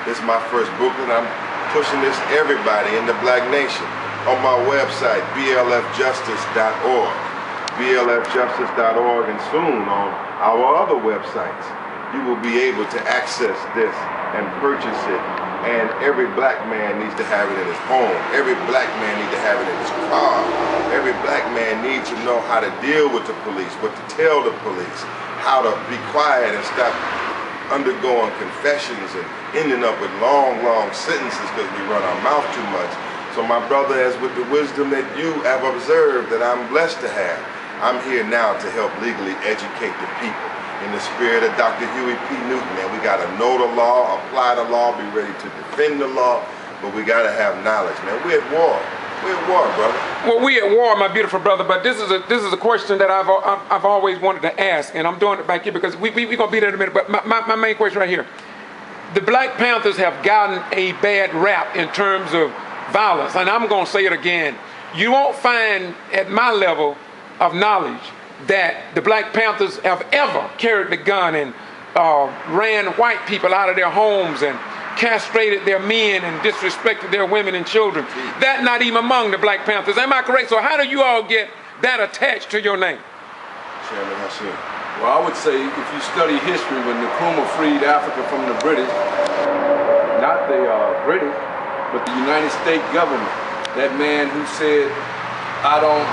This is my first booklet. I'm pushing this to everybody in the Black Nation on my website, blfjustice.org. blfjustice.org, and soon on our other websites. You will be able to access this and purchase it, and every black man needs to have it in his home. Every black man needs to have it in his car. Every black man needs to know how to deal with the police, what to tell the police, how to be quiet and stop undergoing confessions and ending up with long sentences because we run our mouth too much. So my brother, as with the wisdom that you have observed that I'm blessed to have, I'm here now to help legally educate the people. In the spirit of Dr. Huey P. Newton, man, we got to know the law, apply the law, be ready to defend the law, but we got to have knowledge, man. We're at war. We're at war, brother. Well, we at war, my beautiful brother, but this is a question that I've always wanted to ask, and I'm doing it back here because we're going to be there in a minute, but my main question right here. The Black Panthers have gotten a bad rap in terms of violence, and I'm going to say it again. You won't find at my level of knowledge that the Black Panthers have ever carried the gun and ran white people out of their homes and castrated their men and disrespected their women and children. That not even among the Black Panthers. Am I correct? So how do you all get that attached to your name? Chairman Hassan. Well, I would say if you study history, when Nkrumah freed Africa from the British, not the British, but the United States government, that man who said, I don't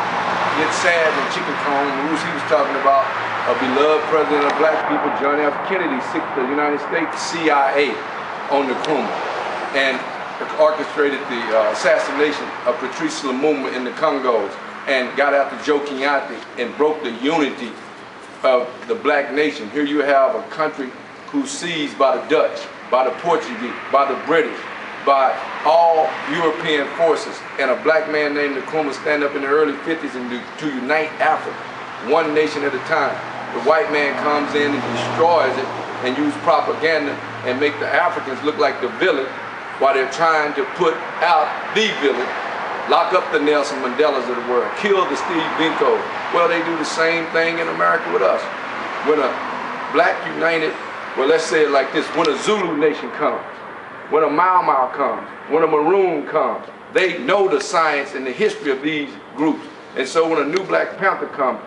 get sad when chicken cone, he was talking about a beloved president of black people, John F. Kennedy, the United States CIA on Nkrumah, and orchestrated the assassination of Patrice Lumumba in the Congos, and got after Joe Kenyatta and broke the unity of the black nation. Here you have a country who's seized by the Dutch, by the Portuguese, by the British, by all European forces, and a black man named Nkrumah stand up in the early 50s and to unite Africa, one nation at a time. The white man comes in and destroys it and use propaganda and make the Africans look like the villain while they're trying to put out the villain, lock up the Nelson Mandelas of the world, kill the Steve Biko. Well, they do the same thing in America with us. When a black united, well, let's say it like this, when a Zulu nation comes, when a Mau Mau comes, when a Maroon comes, they know the science and the history of these groups. And so when a new Black Panther comes,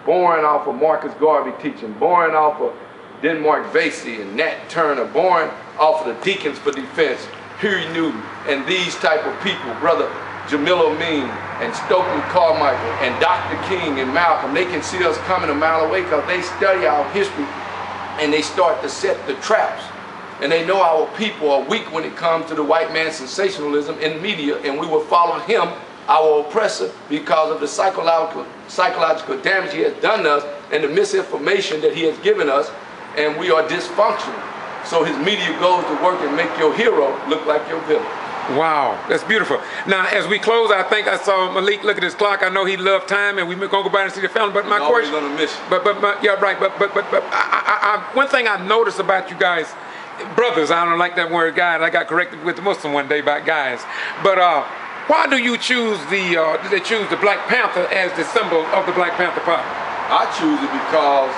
born off of Marcus Garvey teaching, born off of Denmark Vesey and Nat Turner, born off of the Deacons for Defense, Huey Newton, and these type of people, Brother Jamil Amin and Stokely Carmichael and Dr. King and Malcolm, they can see us coming a mile away because they study our history and they start to set the traps. And they know our people are weak when it comes to the white man's sensationalism in media, and we will follow him, our oppressor, because of the psychological damage he has done to us and the misinformation that he has given us, and we are dysfunctional. So his media goes to work and make your hero look like your villain. Wow, that's beautiful. Now, as we close, I think I saw Malik look at his clock. I know he loved time, and we're gonna go by and see the family. But my question, gonna miss you. But yeah, right. But one thing I noticed about you guys, brothers, I don't like that word guys. I got corrected with the Muslim one day by guys. But why do you choose the Black Panther as the symbol of the Black Panther Party? I choose it because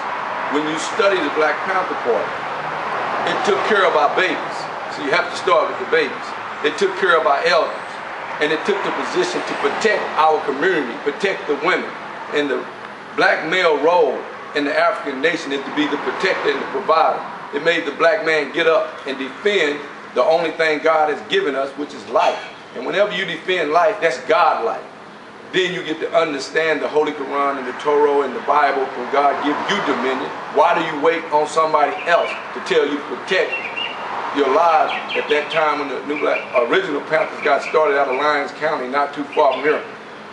when you study the Black Panther Party, it took care of our babies. So you have to start with the babies. It took care of our elders, and it took the position to protect our community, protect the women. And the black male role in the African nation is to be the protector and the provider. It made the black man get up and defend the only thing God has given us, which is life. And whenever you defend life, that's God-like. Then you get to understand the Holy Quran and the Torah and the Bible when God gives you dominion. Why do you wait on somebody else to tell you to protect your lives at that time when the original Panthers got started out of Lyons County, not too far from here,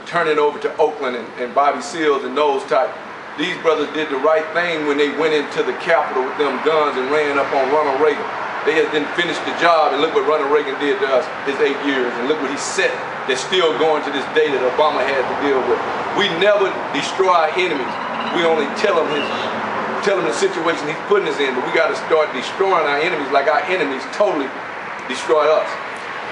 turning over to Oakland and Bobby Seals and those type. These brothers did the right thing when they went into the Capitol with them guns and ran up on Ronald Reagan. They had then finished the job, and look what Ronald Reagan did to us his 8 years, and look what he set that's still going to this day that Obama had to deal with. We never destroy our enemies. We only tell them the situation he's putting us in, but we got to start destroying our enemies like our enemies totally destroy us.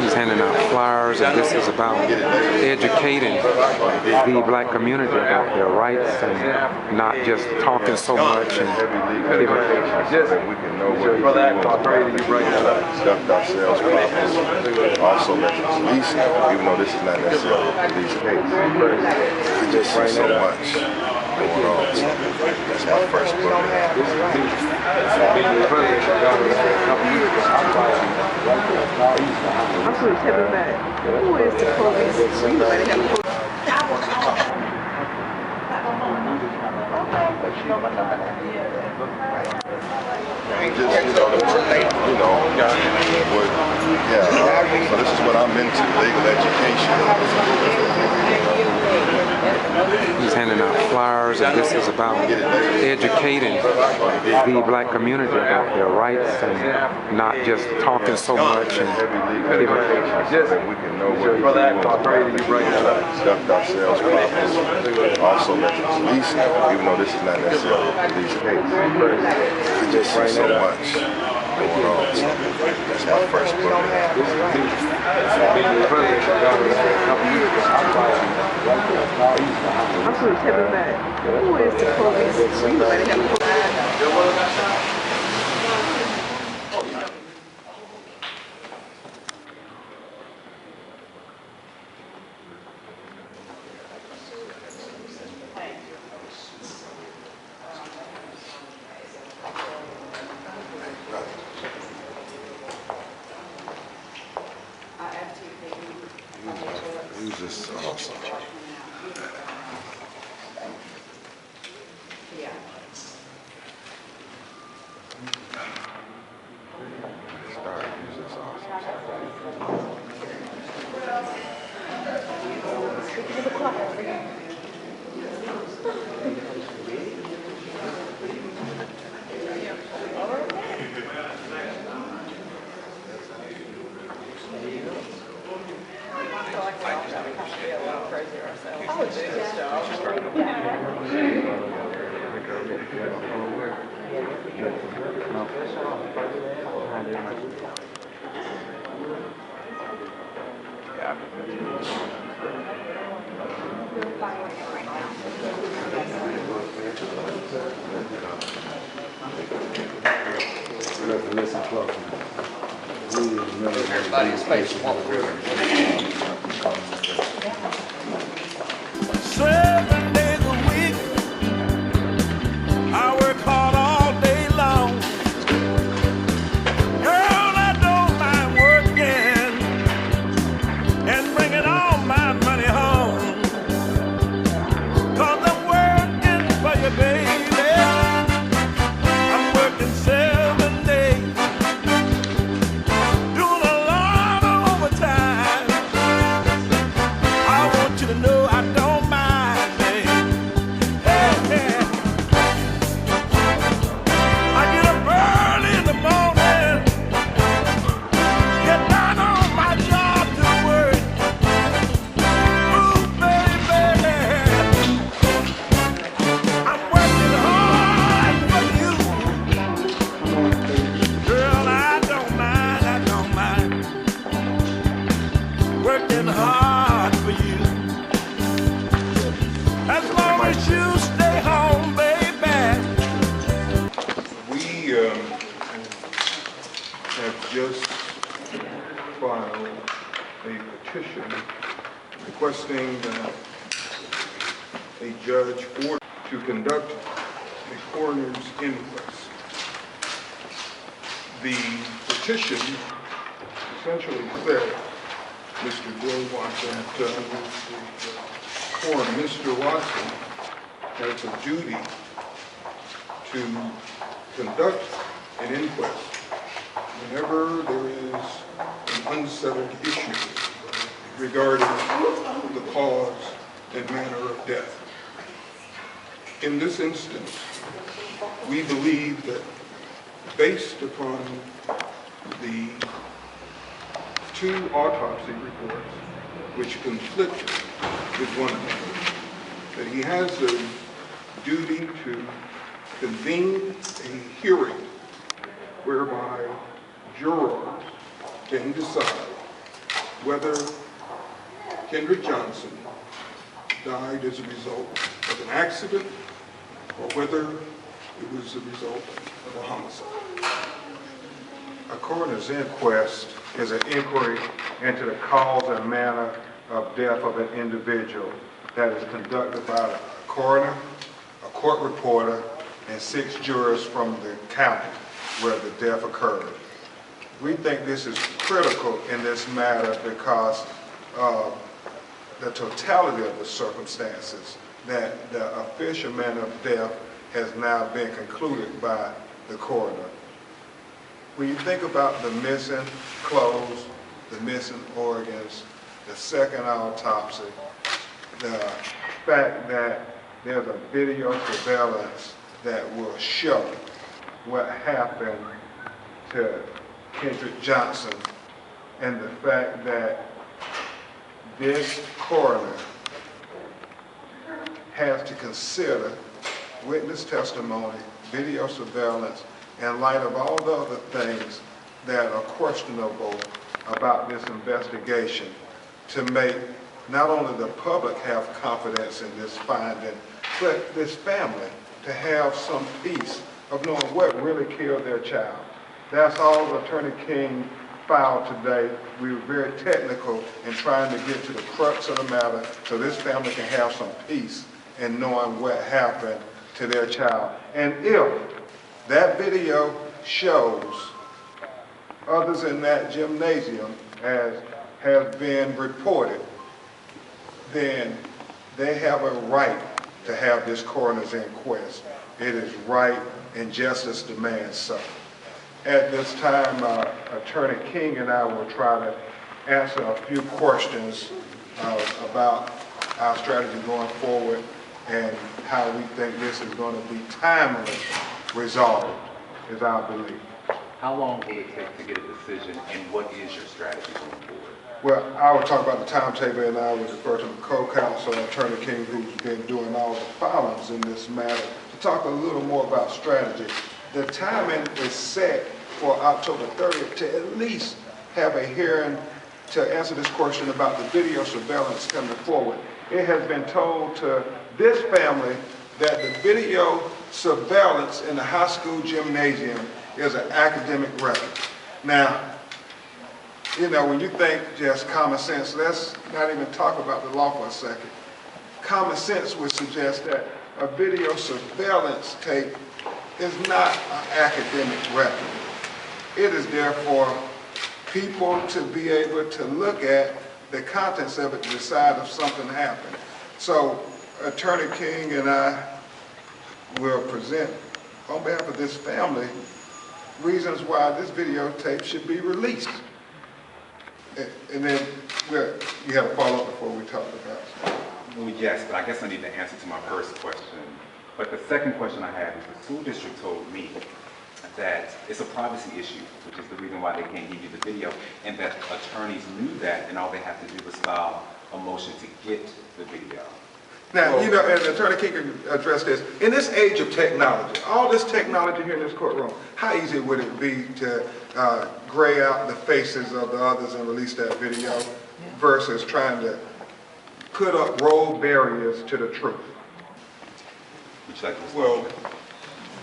He's handing out flyers, and this is about educating the black community about their rights and not just talking so much and giving. We can know what we're doing, conduct ourselves properly. Also let the police know, even though this is not necessarily a police case. I just see so much going on. So that's my first book. I'm going to tell you that. Who is the police? We might have police. Just, so this is what I'm into, legal education. He's handing out flyers, and this is about educating the black community about their rights and not just talking so much and giving. We can know what we're doing, conduct ourselves properly. Also let the police know, even though this is not necessarily a police case. I just see so much going on. So that's my first book. I'm going to tell you that. Who is the police? We already have Who's this awesome? Everybody in space will walk through. 7 days a week, I work hard all day long. Girl, I don't mind working and bringing all my money home. 'Cause I'm working for you, baby. I'm working 7 days, doing a lot of overtime. I want you to know I don't mind, babe. Hey, hey. I get up early in the morning, get down on my job to work. Ooh, baby, I'm working hard for you. Girl, I don't mind working hard for you. As long as you stay home, baby. We have just filed a petition requesting that a judge order to conduct a coroner's inquest. The petition essentially said, Mr. Bill Watson, coroner, Mr. Watson has a duty to conduct an inquest whenever there is an unsettled issue regarding the cause and manner of death. In this instance, we believe that based upon the two autopsy reports which conflict with one another, that he has a duty to convene a hearing whereby jurors can decide whether Kendrick Johnson died as a result of an accident or whether it was a result of a homicide. A coroner's inquest is an inquiry into the cause and manner of death of an individual that is conducted by a coroner, a court reporter, and 6 jurors from the county where the death occurred. We think this is critical in this matter because of the totality of the circumstances, that the official manner of death has now been concluded by the coroner. When you think about the missing clothes, the missing organs, the second autopsy, the fact that there's a video surveillance that will show what happened to Kendrick Johnson, and the fact that this coroner has to consider witness testimony, video surveillance, in light of all the other things that are questionable about this investigation, to make not only the public have confidence in this finding, but this family to have some peace of knowing what really killed their child. That's all Attorney King filed today. We were very technical in trying to get to the crux of the matter so this family can have some peace in knowing what happened to their child. And if that video shows others in that gymnasium, as has been reported, then they have a right to have this coroner's inquest. It is right and justice demands so. At this time, Attorney King and I will try to answer a few questions about our strategy going forward and how we think this is going to be timely resolved, is our belief. How long will it take to get a decision, and what is your strategy going forward? Well, I will talk about the timetable, and I will defer to the co-counsel, Attorney King, who's been doing all the filings in this matter, to talk a little more about strategy. The timing is set for October 30th to at least have a hearing to answer this question about the video surveillance coming forward. It has been told to this family that the video surveillance in the high school gymnasium is an academic record. Now, you know, when you think just common sense, let's not even talk about the law for a second. Common sense would suggest that a video surveillance tape is not an academic record. It is there for people to be able to look at the contents of it to decide if something happened. So Attorney King and I will present on behalf of this family reasons why this videotape should be released. And then you have a follow-up before we talk about it. Well, yes, but I guess I need the answer to my first question. But the second question I have is the school district told me that it's a privacy issue, which is the reason why they can't give you the video, and that attorneys knew that, and all they have to do was file a motion to get the video. Now, you know, and Attorney King can address this. In this age of technology, all this technology here in this courtroom, how easy would it be to gray out the faces of the others and release that video versus trying to put up road barriers to the truth? Well,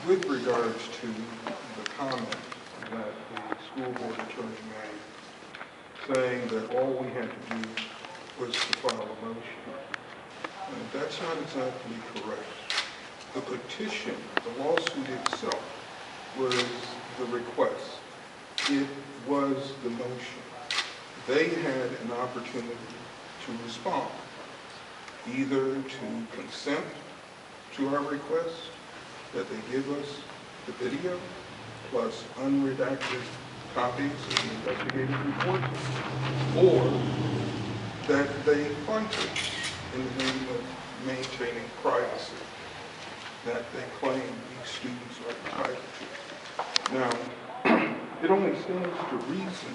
with regards to the comment that the school board attorney made, saying that all we had to do was to file a motion, that's not exactly correct. The petition, the lawsuit itself, was the request. It was the motion. They had an opportunity to respond, either to consent to our request that they give us the video plus unredacted copies of the investigative report, or that they fight it in the name of maintaining privacy that they claim these students are entitled to. Now, it only stands to reason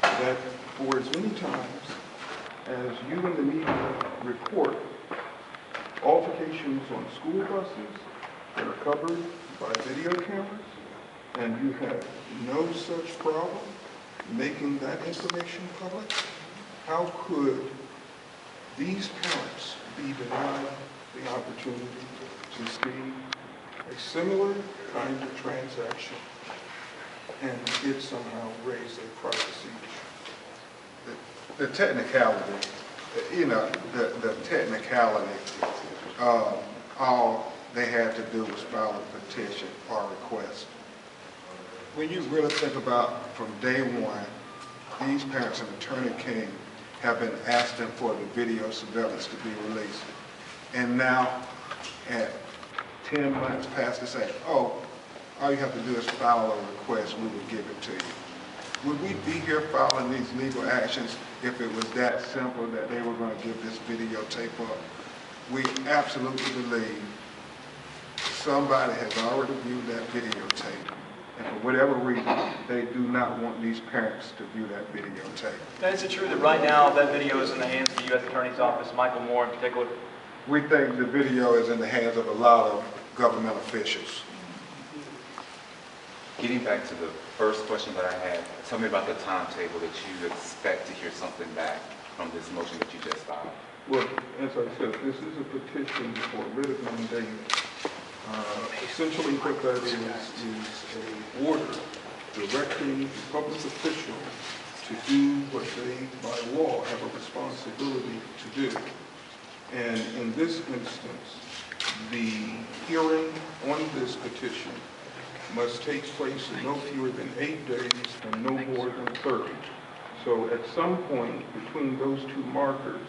that for as many times as you and the media report altercations on school buses that are covered by video cameras, and you have no such problem making that information public, how could these parents be denied the opportunity to see a similar kind of transaction and it somehow raise a privacy issue? The technicality, you know, the technicality, all they had to do was file a petition or request. When you really think about from day one, these parents and Attorney King have been asking for the video surveillance to be released. And now, at 10 months past, they say, oh, all you have to do is file a request, we will give it to you. Would we be here filing these legal actions if it was that simple that they were going to give this videotape up? we absolutely believe somebody has already viewed that videotape, and for whatever reason, they do not want these parents to view that videotape. And is it true that right now that video is in the hands of the U.S. Attorney's Office, Michael Moore in particular? We think the video is in the hands of a lot of government officials. Getting back to the first question that I had, tell me about the timetable that you expect to hear something back from this motion that you just filed. Well, as I said, this is a petition for writ of mandamus. Essentially what that is an order directing a public official to do what they, by law, have a responsibility to do. And in this instance, the hearing on this petition must take place in no fewer than 8 days and no more than 30. So at some point between those two markers,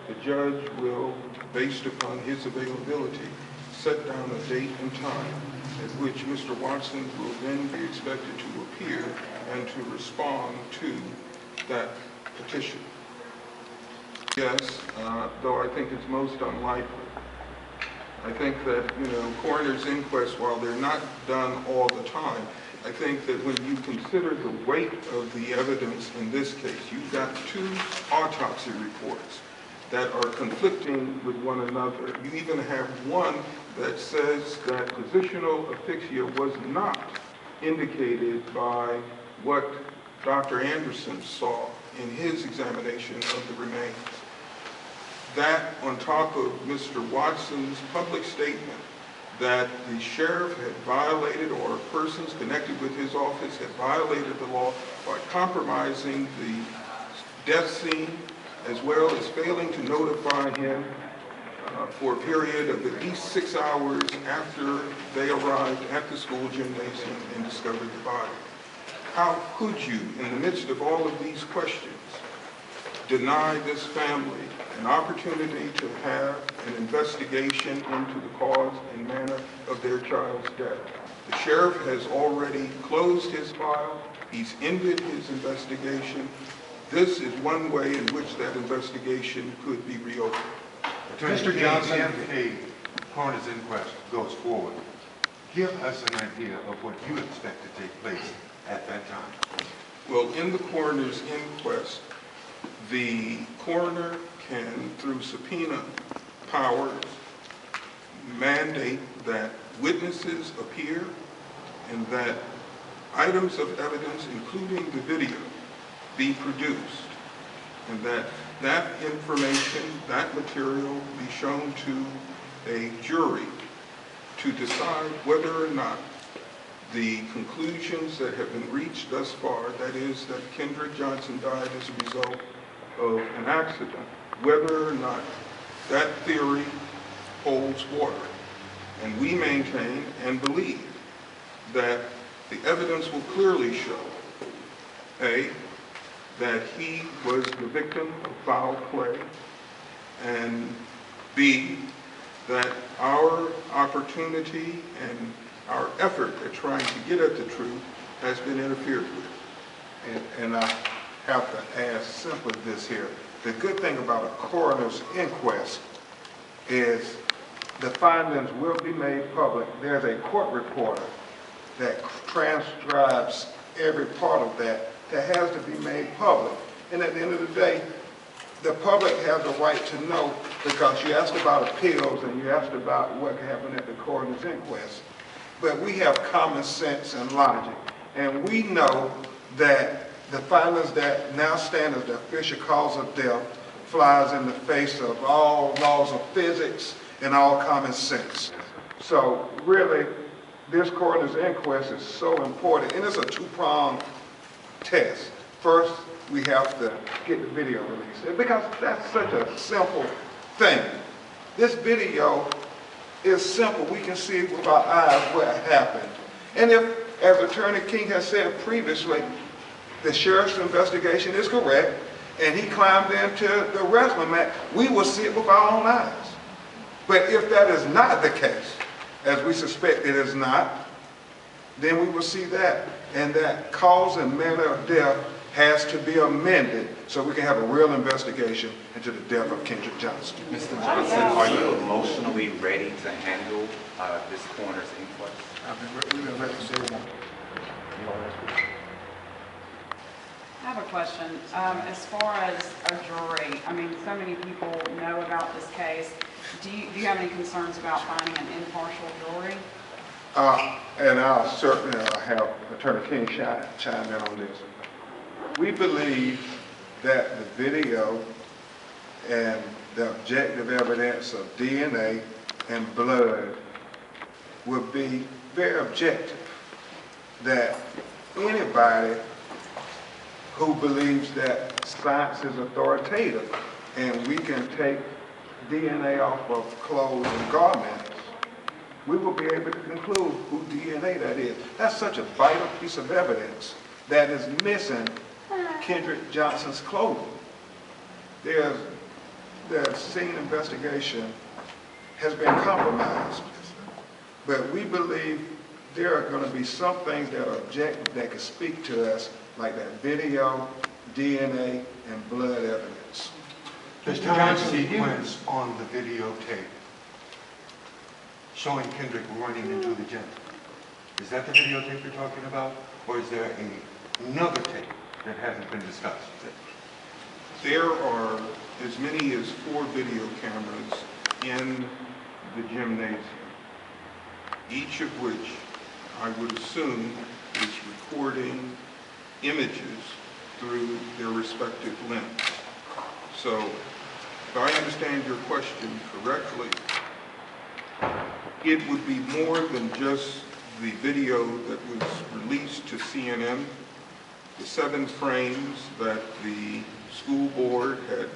the judge will, based upon his availability, set down a date and time at which Mr. Watson will then be expected to appear and to respond to that petition. Yes, though I think it's most unlikely. I think that, coroner's inquests, while they're not done all the time, I think that when you consider the weight of the evidence in this case, you've got 2 autopsy reports that are conflicting with one another. You even have one that says that positional asphyxia was not indicated by what Dr. Anderson saw in his examination of the remains. That, on top of Mr. Watson's public statement that the sheriff had violated, or persons connected with his office had violated the law by compromising the death scene, as well as failing to notify him for a period of at least 6 hours after they arrived at the school gymnasium and discovered the body. How could you, in the midst of all of these questions, deny this family an opportunity to have an investigation into the cause and manner of their child's death? The sheriff has already closed his file. He's ended his investigation. This is one way in which that investigation could be reopened. Mr. Johnson, if a coroner's inquest goes forward, give us an idea of what you expect to take place at that time. Well, in the coroner's inquest, the coroner can, through subpoena powers, mandate that witnesses appear and that items of evidence, including the video, be produced, and that information, that material be shown to a jury to decide whether or not the conclusions that have been reached thus far, that is, that Kendrick Johnson died as a result of an accident, whether or not that theory holds water. And we maintain and believe that the evidence will clearly show, A, that he was the victim of foul play, and B, that our opportunity and our effort at trying to get at the truth has been interfered with. And I have to ask simply this here. The good thing about a coroner's inquest is the findings will be made public. There's a court reporter that transcribes every part of that has to be made public. And at the end of the day, the public has a right to know, because you asked about appeals and you asked about what happened at the coroner's inquest. But we have common sense and logic. And we know that the findings that now stand as the official cause of death flies in the face of all laws of physics and all common sense. So really, this coroner's inquest is so important, and it's a 2-pronged test. First, we have to get the video released, because that's such a simple thing. This video is simple. We can see with our eyes what happened. And if, as Attorney King has said previously, the sheriff's investigation is correct, and he climbed into the wrestling mat, we will see it with our own eyes. But if that is not the case, as we suspect it is not, then we will see that, and that cause and manner of death has to be amended so we can have a real investigation into the death of Kendrick Johnson. Mr. Johnson, are you emotionally ready to handle this coroner's inquest? We've been ready to say one. I have a question. As far as a jury, I mean, so many people know about this case. Do you have any concerns about finding an impartial jury? And I'll certainly have Attorney King chime in on this. We believe that the video and the objective evidence of DNA and blood will be very objective. That anybody who believes that science is authoritative and we can take DNA off of clothes and garments, we will be able to conclude who DNA that is. That's such a vital piece of evidence that is missing Kendrick Johnson's clothing. The scene investigation has been compromised, but we believe there are going to be some things that are objective that can speak to us, like that video, DNA, and blood evidence. There's time sequence on the videotape showing Kendrick running into the gym. Is that the videotape you're talking about? Or is there another tape that hasn't been discussed? There are as many as 4 video cameras in the gymnasium, each of which I would assume is recording images through their respective lens. So, if I understand your question correctly, it would be more than just the video that was released to CNN. The 7 frames that the school board had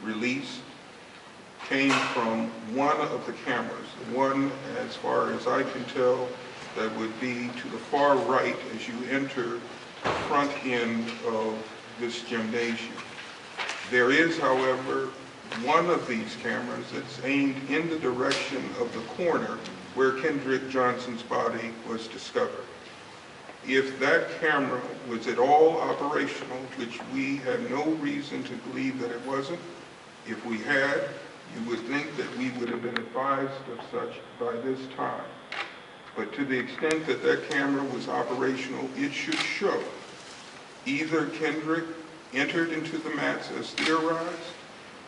released came from one of the cameras. One, as far as I can tell, that would be to the far right as you enter the front end of this gymnasium. There is, however, one of these cameras that's aimed in the direction of the corner where Kendrick Johnson's body was discovered. If that camera was at all operational, which we had no reason to believe that it wasn't, if we had, you would think that we would have been advised of such by this time. But to the extent that that camera was operational, it should show either Kendrick entered into the mats as theorized,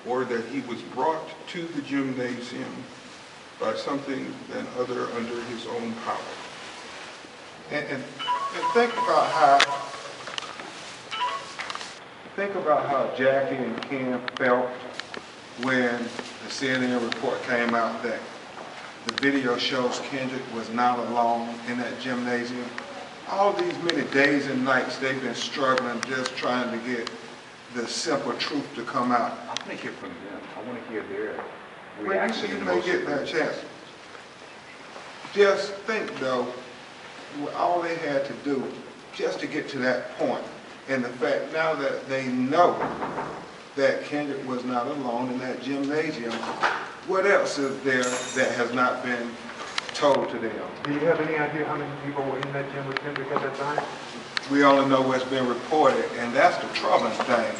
or that he was brought to the gymnasium by something than other under his own power. And think about how Jackie and Ken felt when the CNN report came out that the video shows Kendrick was not alone in that gymnasium. All these many days and nights they've been struggling, just trying to get the simple truth to come out. I want to hear from them. I want to hear their Well, reaction. you may get that chance. Just think though, all they had to do just to get to that point, and the fact now that they know that Kendrick was not alone in that gymnasium, what else is there that has not been told to them? Do you have any idea how many people were in that gym with Kendrick at that time? We only know what's been reported, and that's the troubling thing.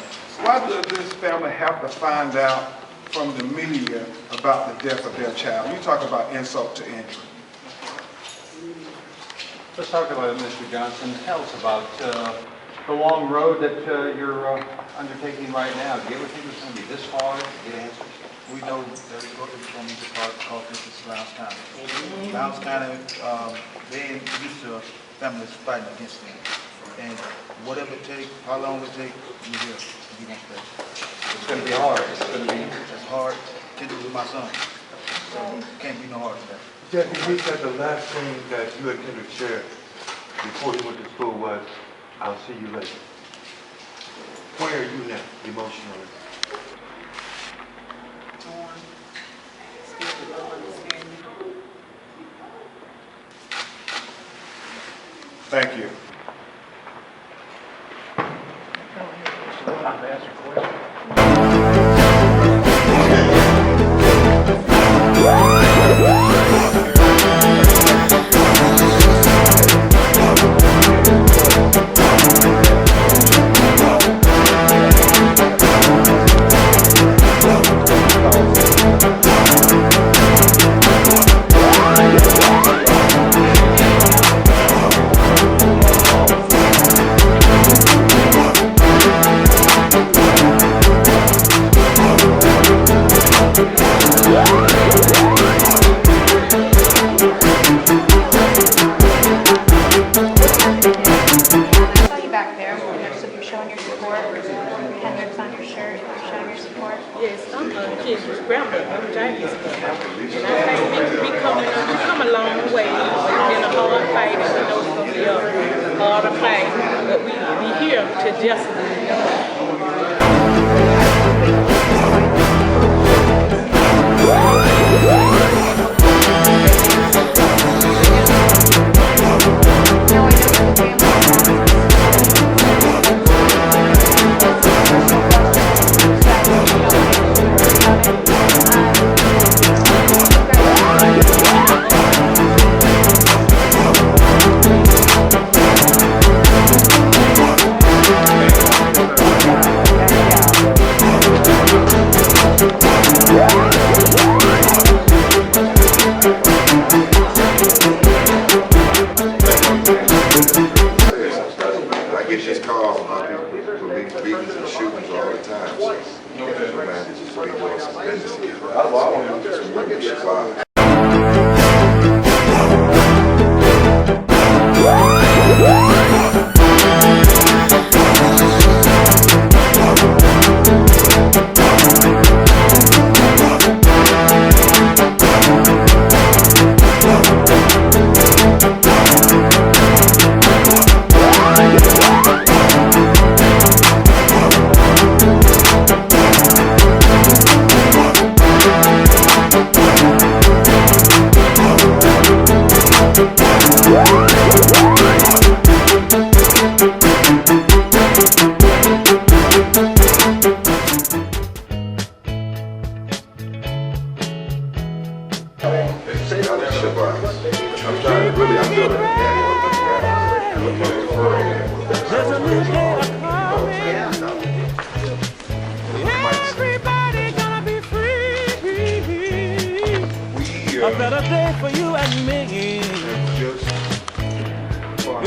Why does this family have to find out from the media about the death of their child? You talk about insult to injury. Let's talk about it, Mr. Johnson. Tell us about the long road that you're undertaking right now. Do you ever think it was going to be this hard to get answers? We know that it's going to be called this is Lowndes County. Lowndes County, they used to families fighting against them. And whatever it takes, how long it takes, you're here. You won't stay. It's going to be hard. It's going to be hard. Kendrick was my son. So it can't be no hard for that. Jackie, you said the last thing that you and Kendrick shared before you went to school was, "I'll see you later." Where are you now, emotionally? Torn. Scared to go understand me. Thank you. time to ask a question. Yes, I'm Kendrick's grandmother. I'm Jackie's mother. And I think we come a long way. It's been a hard fight, and we know it's going to be a harder fight. But we here to justice.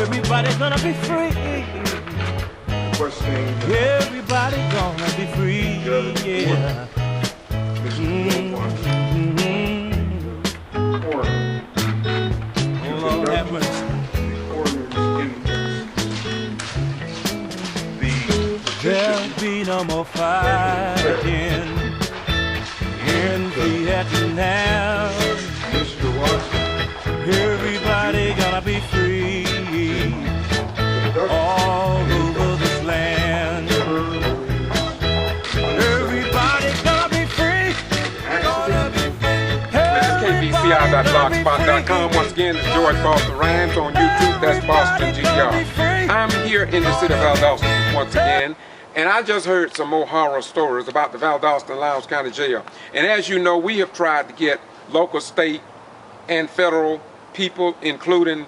Everybody's gonna be free. Everybody's gonna be free. Yeah. Lord have mercy. There'll be no more fighting in Vietnam. Everybody gonna be free all over this land. Everybody's gonna be free. Gonna be free. This is KBCI.blogspot.com. Once again, it's George Boston Rhymes on YouTube. That's Boston G.B.R. I'm here in the city of Valdosta once again, and I just heard some more horror stories about the Valdosta and Lowndes County Jail. And as you know, we have tried to get local, state, and federal people, including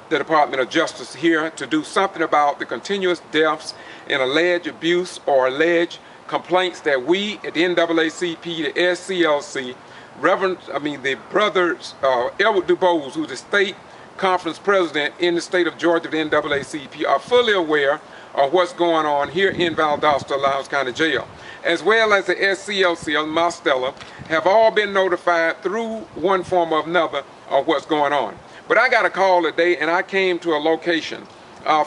the Department of Justice here, to do something about the continuous deaths and alleged abuse or alleged complaints that we at the NAACP, the SCLC, the brothers, Edward DuBose, who's the state conference president in the state of Georgia, the NAACP, are fully aware of what's going on here in Valdosta, Lowndes County Jail, as well as the SCLC of Marstella, have all been notified through one form or another of what's going on. But I got a call today, and I came to a location.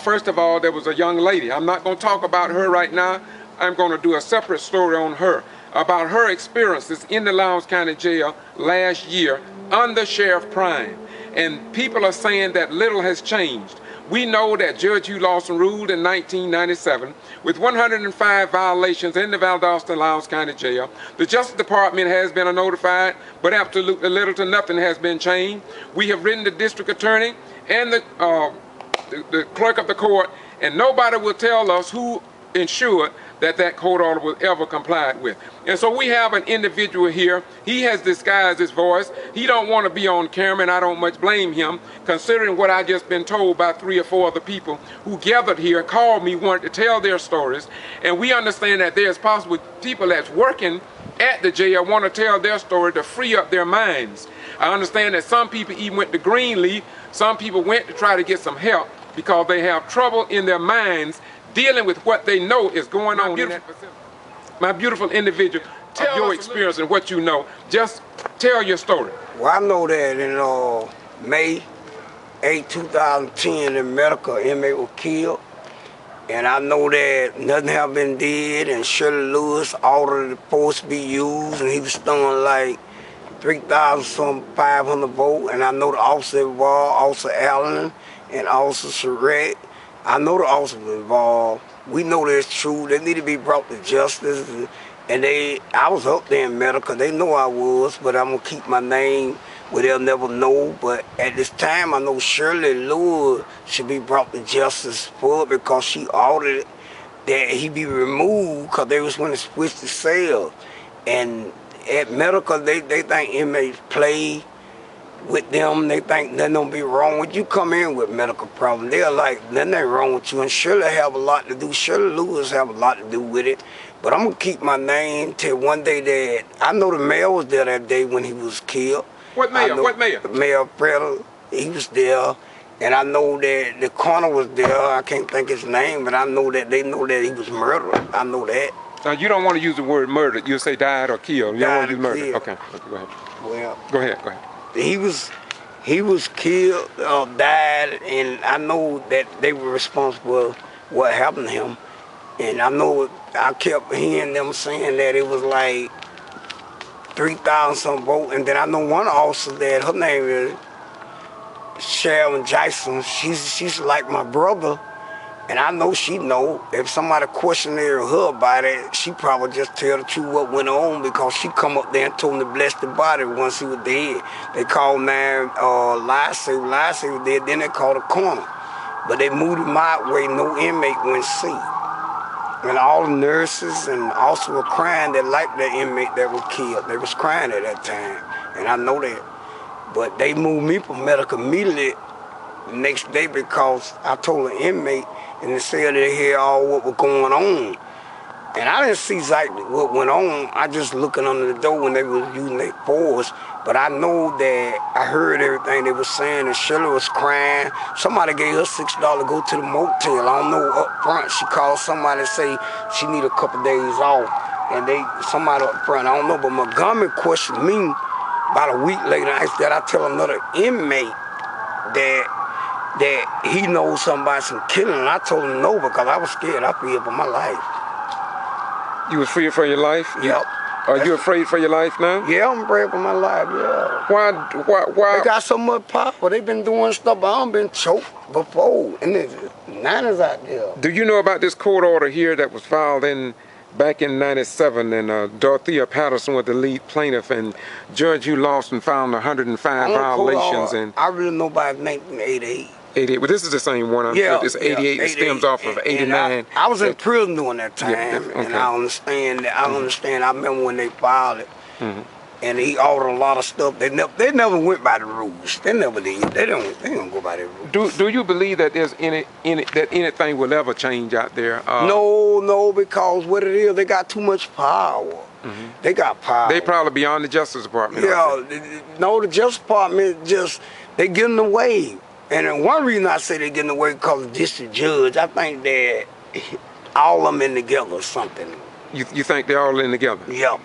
First of all, there was a young lady. I'm not going to talk about her right now. I'm going to do a separate story on her, about her experiences in the Lowndes County Jail last year under Sheriff Prime. And people are saying that little has changed. We know that Judge Hugh Lawson ruled in 1997 with 105 violations in the Valdosta and Lowndes County Jail. The Justice Department has been notified, but absolutely little to nothing has been changed. We have written the district attorney and the clerk of the court, and nobody will tell us who ensured that court order was ever complied with. And so we have an individual here. He has disguised his voice. He don't want to be on camera, and I don't much blame him, considering what I just been told by 3 or 4 other people who gathered here, called me, wanted to tell their stories. And we understand that there's possibly people that's working at the jail want to tell their story to free up their minds. I understand that some people even went to Greenleaf. Some people went to try to get some help because they have trouble in their minds dealing with what they know is going on in that facility. My beautiful individual, tell your experience and what you know. Just tell your story. Well, I know that in May 8, 2010, a medical inmate was killed And I know that nothing have been did, and Shirley Lewis ordered the force to be used, and he was throwing like 3,500 votes. And I know the officer involved, Officer Allen and Officer Surratt. I know the officer was involved. We know that's true. They need to be brought to justice. And I was up there in medical. They know I was, but I'm gonna keep my name where they'll never know. But at this time, I know Shirley Lewis should be brought to justice for it because she ordered that he be removed because they was going to switch the cell. And at medical, they think inmates play with them. They think nothing don't be wrong with you. Come in with medical problems. They're like, nothing ain't wrong with you. And Shirley have a lot to do. Shirley Lewis have a lot to do with it. But I'm going to keep my name till one day that I know the mayor was there that day when he was killed. What mayor? What mayor? Mayor Preda, he was there. And I know that the coroner was there. I can't think his name, but I know that they know that he was murdered. I know that. Now, you don't want to use the word murdered. You'll say died or killed. You don't want to use murdered. Okay, go ahead. Well, go ahead. He was killed, died, and I know that they were responsible for what happened to him. And I know I kept hearing them saying that it was like 3,000 some votes. And then I know one officer that her name is Sharon Jason. She's like my brother. And I know she know if somebody questioned her about it, she probably just tell the truth what went on because she come up there and told him to bless the body once he was dead. They called lifesaver was dead, then they called the coroner. But they moved him out where no inmate went see. And all the nurses and also were crying that like that inmate that was killed. They was crying at that time, and I know that. But they moved me from medical immediately the next day because I told the inmate and they said they hear all what was going on. And I didn't see exactly what went on. I just looking under the door when they was using their force. But I know that I heard everything they were saying, and Shirley was crying. Somebody gave her $6 to go to the motel. I don't know up front. She called somebody and say she need a couple days off. And somebody up front, I don't know, but Montgomery questioned me about a week later. I tell another inmate that he knows something about some killing. And I told him no because I was scared. I feared for my life. You was feared for your life? Yep. Are you afraid for your life now? Yeah, I'm afraid for my life, yeah. Why? They got so much power. They've been doing stuff, but I've been choked before. And there's 90s out there. Do you know about this court order here that was filed back in '97, and Dorothea Patterson was the lead plaintiff, and Judge Hugh Lawson found 105 violations. And I really know about 1988. 88. Well, this is the same one. Yeah, it's 88. It stems off of 89. I was in prison during that time, okay. and I understand. I remember when they filed it, and he ordered a lot of stuff. They never went by the rules. They never did. They don't go by the rules. Do you believe that there's that anything will ever change out there? No, because what it is, they got too much power. They got power. They probably beyond the Justice Department. Yeah, no, the Justice Department they getting away. And one reason I say they're getting away because the district judge, I think that all of them in together or something. You think they're all in together? Yeah,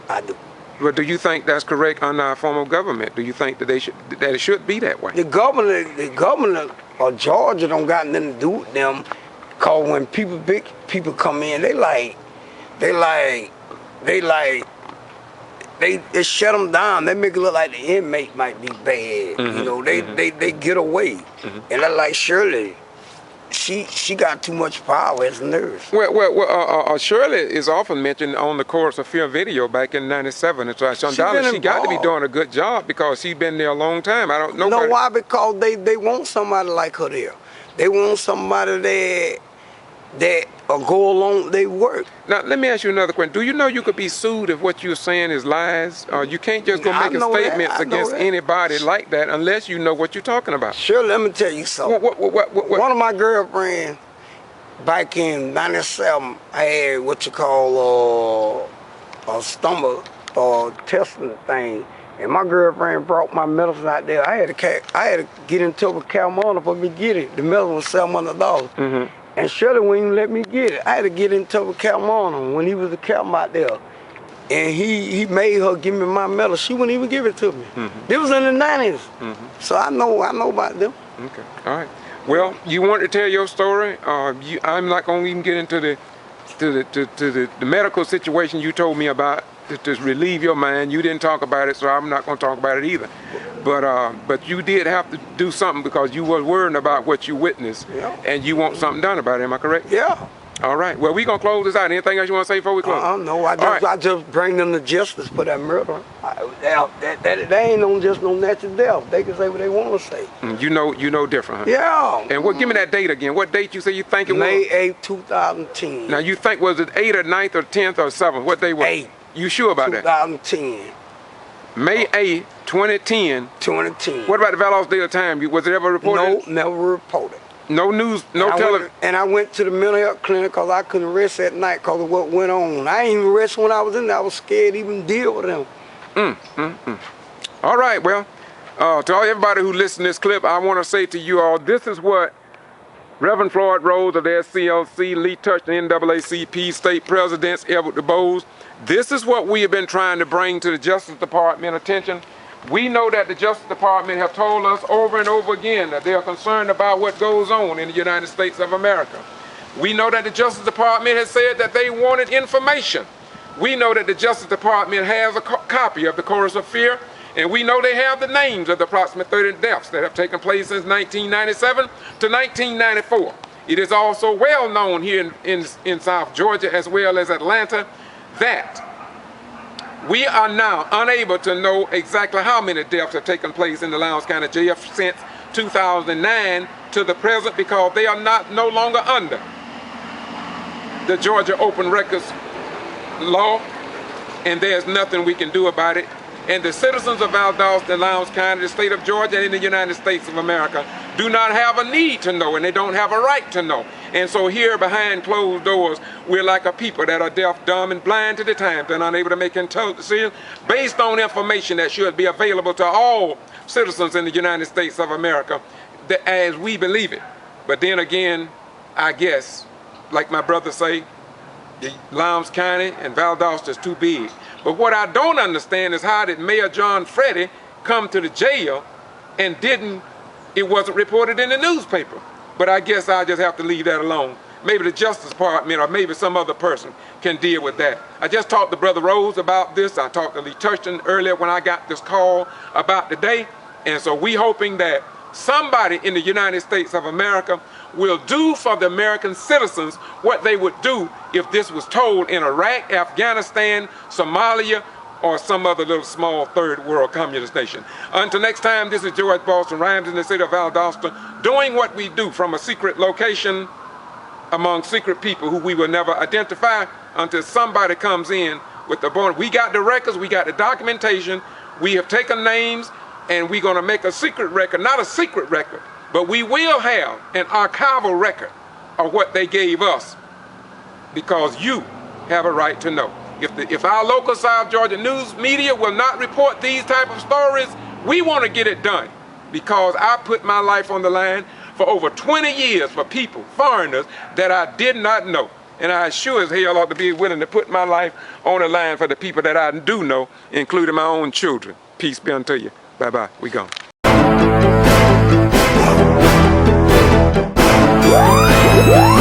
I do. But do you think that's correct under our form of government? Do you think that it should be that way? The governor of Georgia don't got nothing to do with them. Cause when big people come in, they shut them down. They make it look like the inmate might be bad. You know, they get away. And I like Shirley. She got too much power as a nurse. Well, Shirley is often mentioned on the Chorus of Fear video back in '97. And so she got to be doing a good job because she's been there a long time. I don't know. No, why? Because they want somebody like her there. They want somebody that go along they work. Now, let me ask you another question. Do you know you could be sued if what you're saying is lies? You can't just go making statements against anybody like that unless you know what you're talking about. Sure, let me tell you something. One of my girlfriends back in '97, I had what you call a stomach testing thing. And my girlfriend brought my medicine out there. I had to get in touch with Calmona for me to get it. The medicine was $700. And Shirley wouldn't even let me get it. I had to get in touch with Calmona when he was the Calm out there. And he made her give me my medal. She wouldn't even give it to me. It was in the '90s. So I know about them. Okay, all right. Well, you want to tell your story? I'm not going to even get into the medical situation you told me about to relieve your mind. You didn't talk about it, so I'm not going to talk about it either. But you did have to do something because you were worrying about what you witnessed, and you want something done about it. Am I correct? Yeah. All right. Well, we're going to close this out. Anything else you want to say before we close? No, I just bring them to justice for that murder. They ain't no just no natural death. They can say what they want to say. You know different, huh? Yeah. And what? Give me that date again. What date you say you think it was? May 8, 2010. Now, you think, was it 8th or 9th or 10th or 7th? What day was it? 8. You sure about 2010. That? May 8, 2010. 2010. What about the Valdosta Daily Times? Was it ever reported? No, never reported. No news, no television. And I went to the mental health clinic because I couldn't rest at night because of what went on. I ain't even rest when I was in there. I was scared to even deal with them. All right, well, to everybody who listened to this clip, I want to say to you all, this is what Reverend Floyd Rose of the SCLC, Lee Touchton, NAACP, state presidents, Edward DuBose, this is what we have been trying to bring to the Justice Department attention. We know that the Justice Department have told us over and over again that they are concerned about what goes on in the United States of America. We know that the Justice Department has said that they wanted information. We know that the Justice Department has a copy of the Chorus of Fear, and we know they have the names of the approximate 30 deaths that have taken place since 1997 to 1994. It is also well known here in South Georgia as well as Atlanta that we are now unable to know exactly how many deaths have taken place in the Lowndes County Jail since 2009 to the present because they are no longer under the Georgia Open Records law, and there's nothing we can do about it. And the citizens of Valdosta, Lowndes County, the state of Georgia, and in the United States of America do not have a need to know, and they don't have a right to know. And so here behind closed doors, we're like a people that are deaf, dumb, and blind to the times and unable to make intelligent decisions based on information that should be available to all citizens in the United States of America as we believe it. But then again, I guess, like my brother say, the Lowndes County and Valdosta is too big. But what I don't understand is how did Mayor John Freddy come to the jail and it wasn't reported in the newspaper. But I guess I'll just have to leave that alone. Maybe the Justice Department or maybe some other person can deal with that. I just talked to Brother Rose about this. I talked to Lee Touchton earlier when I got this call about the day. And so we hoping that somebody in the United States of America will do for the American citizens what they would do if this was told in Iraq, Afghanistan, Somalia, or some other little small third world communist nation. Until next time, this is George Boston Rhymes in the city of Valdosta, doing what we do from a secret location among secret people who we will never identify until somebody comes in with the born. We got the records, we got the documentation, we have taken names, and we're going to make a secret record, not a secret record, but we will have an archival record of what they gave us because you have a right to know. If our local South Georgia news media will not report these type of stories, we want to get it done because I put my life on the line for over 20 years for people, foreigners, that I did not know. And I sure as hell ought to be willing to put my life on the line for the people that I do know, including my own children. Peace be unto you. Bye-bye. We gone. We'll be right back.